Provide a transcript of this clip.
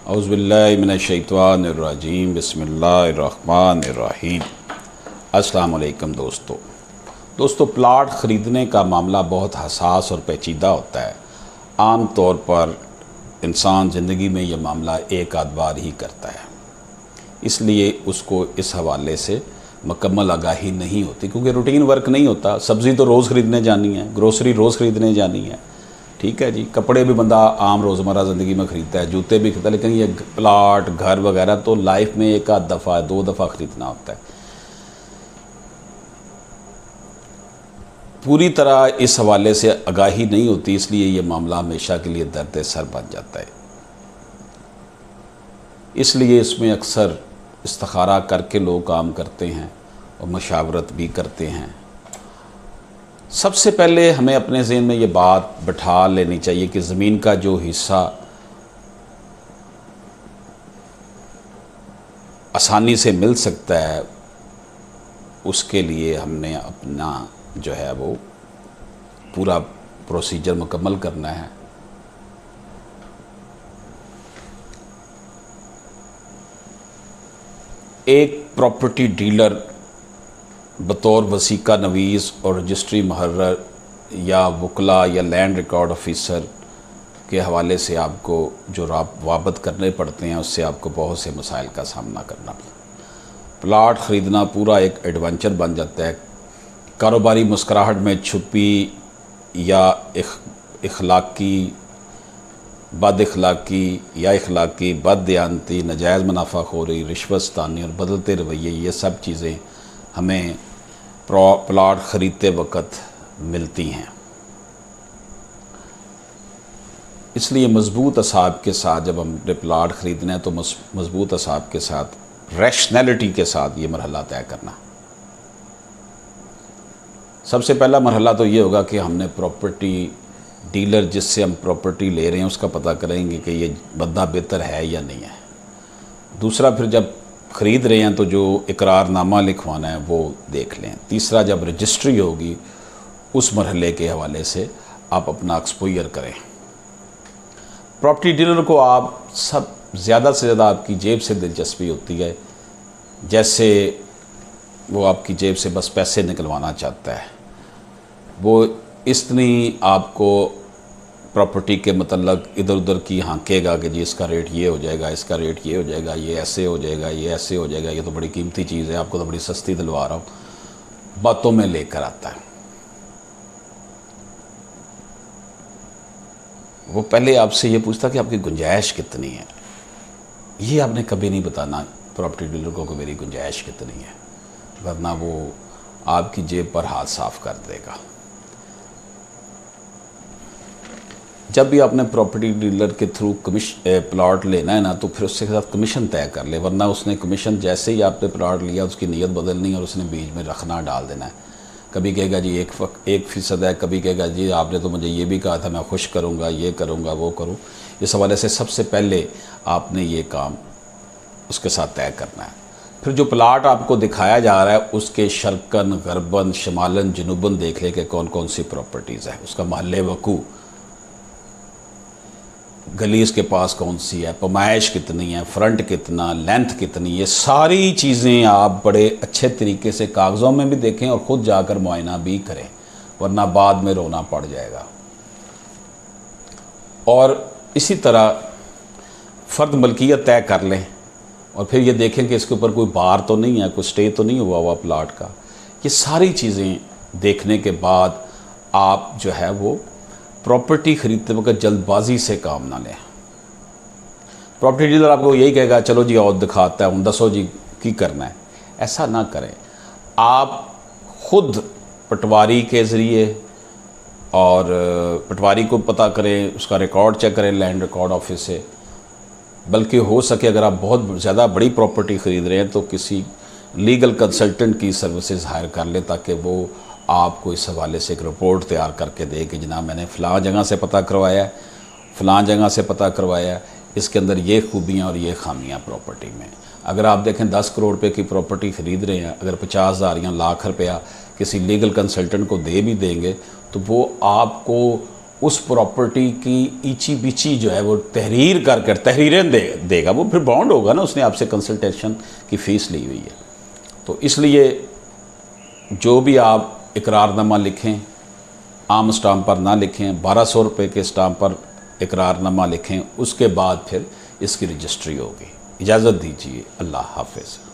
औज़ुबिल्लाहि मिनश्शैतानिर्रजीम बिस्मिल्लाहिर्रहमानिर्रहीम। अस्सलाम वालेकुम दोस्तों, प्लाट ख़रीदने का मामला बहुत हसास और पेचीदा होता है। आम तौर पर इंसान ज़िंदगी में ये मामला एक आध बार ही करता है, इसलिए उसको इस हवाले से मुकम्मल आगाही नहीं होती, क्योंकि रूटीन वर्क नहीं होता। सब्ज़ी तो रोज़ ख़रीदने जानी है, ग्रोसरी रोज़ ख़रीदने जानी है, ठीक है जी। कपड़े भी बंदा आम रोज़मर्रा ज़िंदगी में ख़रीदता है, जूते भी ख़रीदता है, लेकिन ये प्लाट घर वगैरह तो लाइफ में एक आध दफ़ा दो दफ़ा ख़रीदना होता है। पूरी तरह इस हवाले से आगाही नहीं होती, इसलिए ये मामला हमेशा के लिए दर्द सर बन जाता है। इसलिए इसमें अक्सर इस्तिखारा करके लोग काम करते हैं और मशावरत भी करते हैं। सबसे पहले हमें अपने ज़हन में ये बात बैठा लेनी चाहिए कि ज़मीन का जो हिस्सा आसानी से मिल सकता है, उसके लिए हमने अपना जो है वो पूरा प्रोसीजर मुकम्मल करना है। एक प्रॉपर्टी डीलर बतौर वसीका नवीस और रजिस्ट्री मुहर्रर या वकला या लैंड रिकॉर्ड ऑफिसर के हवाले से आपको जो वाबत करने पड़ते हैं, उससे आपको बहुत से मसाइल का सामना करना पड़ता है। प्लाट ख़रीदना पूरा एक एडवेंचर बन जाता है। कारोबारी मुस्कुराहट में छुपी या इखलाकी बद इखलाकी या इखलाकी बददियानती, नाजायज़ मुनाफाखोरी, रिश्वतस्तानी और बदलते रवैये, ये सब चीज़ें हमें प्लाट ख़रीदते वक़्त मिलती हैं। इसलिए मज़बूत असाब के साथ जब हमने प्लाट ख़रीदना है तो मज़बूत असाब के साथ, रैशनैलिटी के साथ ये मरहला तय करना। सबसे पहला मरहला तो ये होगा कि हमने प्रॉपर्टी डीलर जिससे हम प्रॉपर्टी ले रहे हैं उसका पता करेंगे कि ये बंदा बेहतर है या नहीं है। दूसरा, फिर जब ख़रीद रहे हैं तो जो इकरारनामा लिखवाना है वो देख लें। तीसरा, जब रजिस्ट्री होगी उस मरहले के हवाले से आप अपना एक्सपोजर करें। प्रॉपर्टी डीलर को आप सब ज़्यादा से ज़्यादा आपकी जेब से दिलचस्पी होती है, जैसे वो आपकी जेब से बस पैसे निकलवाना चाहता है। वो इतनी आपको प्रॉपर्टी के मतलब इधर उधर की हाँकेगा कि जी इसका रेट ये हो जाएगा, इसका रेट ये हो जाएगा, ये ऐसे हो जाएगा, ये ऐसे हो जाएगा, ये तो बड़ी कीमती चीज़ है, आपको तो बड़ी सस्ती दिलवा रहा हूँ, बातों में लेकर आता है। वो पहले आपसे ये पूछता कि आपकी गुंजाइश कितनी है। ये आपने कभी नहीं बताना प्रॉपर्टी डीलर को कि मेरी गुंजाइश कितनी है, वरना वो आपकी जेब पर हाथ साफ कर देगा। जब भी आपने प्रॉपर्टी डीलर के थ्रू प्लाट लेना है ना, तो फिर उसके साथ कमीशन तय कर ले, वरना उसने कमीशन जैसे ही आपने प्लाट लिया उसकी नीयत बदलनी और उसने बीच में रखना डाल देना है। कभी कहेगा जी 1% है, कभी कहेगा जी आपने तो मुझे ये भी कहा था मैं खुश करूँगा, ये करूँगा, वो करूँ। इस हवाले से सबसे पहले आपने ये काम उसके साथ तय करना है। फिर जो प्लाट आपको दिखाया जा रहा है उसके शर्कन, गरबन, शमालन, जनूबन देख ले कि कौन कौन सी प्रॉपर्टीज़ है, उसका महल वकू, गलीज़ के पास कौन सी है, पमाइश कितनी है, फ्रंट कितना, लेंथ कितनी, ये सारी चीज़ें आप बड़े अच्छे तरीके से कागज़ों में भी देखें और ख़ुद जाकर मुआयना भी करें, वरना बाद में रोना पड़ जाएगा। और इसी तरह फ़र्द मलकियत तय कर लें और फिर ये देखें कि इसके ऊपर कोई बार तो नहीं है, कोई स्टे तो नहीं हुआ प्लाट का। ये सारी चीज़ें देखने के बाद आप जो है वो प्रॉपर्टी ख़रीदते वक्त जल्दबाजी से काम ना लें। प्रॉपर्टी डीलर आपको यही कहेगा चलो जी और दिखाता है, हम दसो जी की करना है। ऐसा ना करें, आप ख़ुद पटवारी के ज़रिए और पटवारी को पता करें, उसका रिकॉर्ड चेक करें लैंड रिकॉर्ड ऑफिस से। बल्कि हो सके अगर आप बहुत ज़्यादा बड़ी प्रॉपर्टी ख़रीद रहे हैं तो किसी लीगल कंसल्टेंट की सर्विसेज हायर कर लें, ताकि वो आपको इस हवाले से एक रिपोर्ट तैयार करके दे कि जनाब मैंने फ़लाँ जगह से पता करवाया है, फ़लाँ जगह से पता करवाया है, इसके अंदर ये खूबियाँ और ये खामियाँ प्रॉपर्टी में। अगर आप देखें 10 करोड़ रुपये की प्रॉपर्टी ख़रीद रहे हैं, अगर 50,000 या लाख रुपया किसी लीगल कंसल्टेंट को दे भी देंगे तो वो आपको उस प्रॉपर्टी की ईची बिची जो है वो तहरीर कर तहरीरें देगा, वो फिर बॉन्ड होगा ना, उसने आपसे कंसल्टेशन की फ़ीस ली हुई है। तो इसलिए जो भी आप इकरारनामा लिखें, आम स्टाम्प पर ना लिखें, 1200 रुपये के स्टाम्प पर इकरारनामा लिखें, उसके बाद फिर इसकी रजिस्ट्री होगी। इजाज़त दीजिए, अल्लाह हाफ़िज़।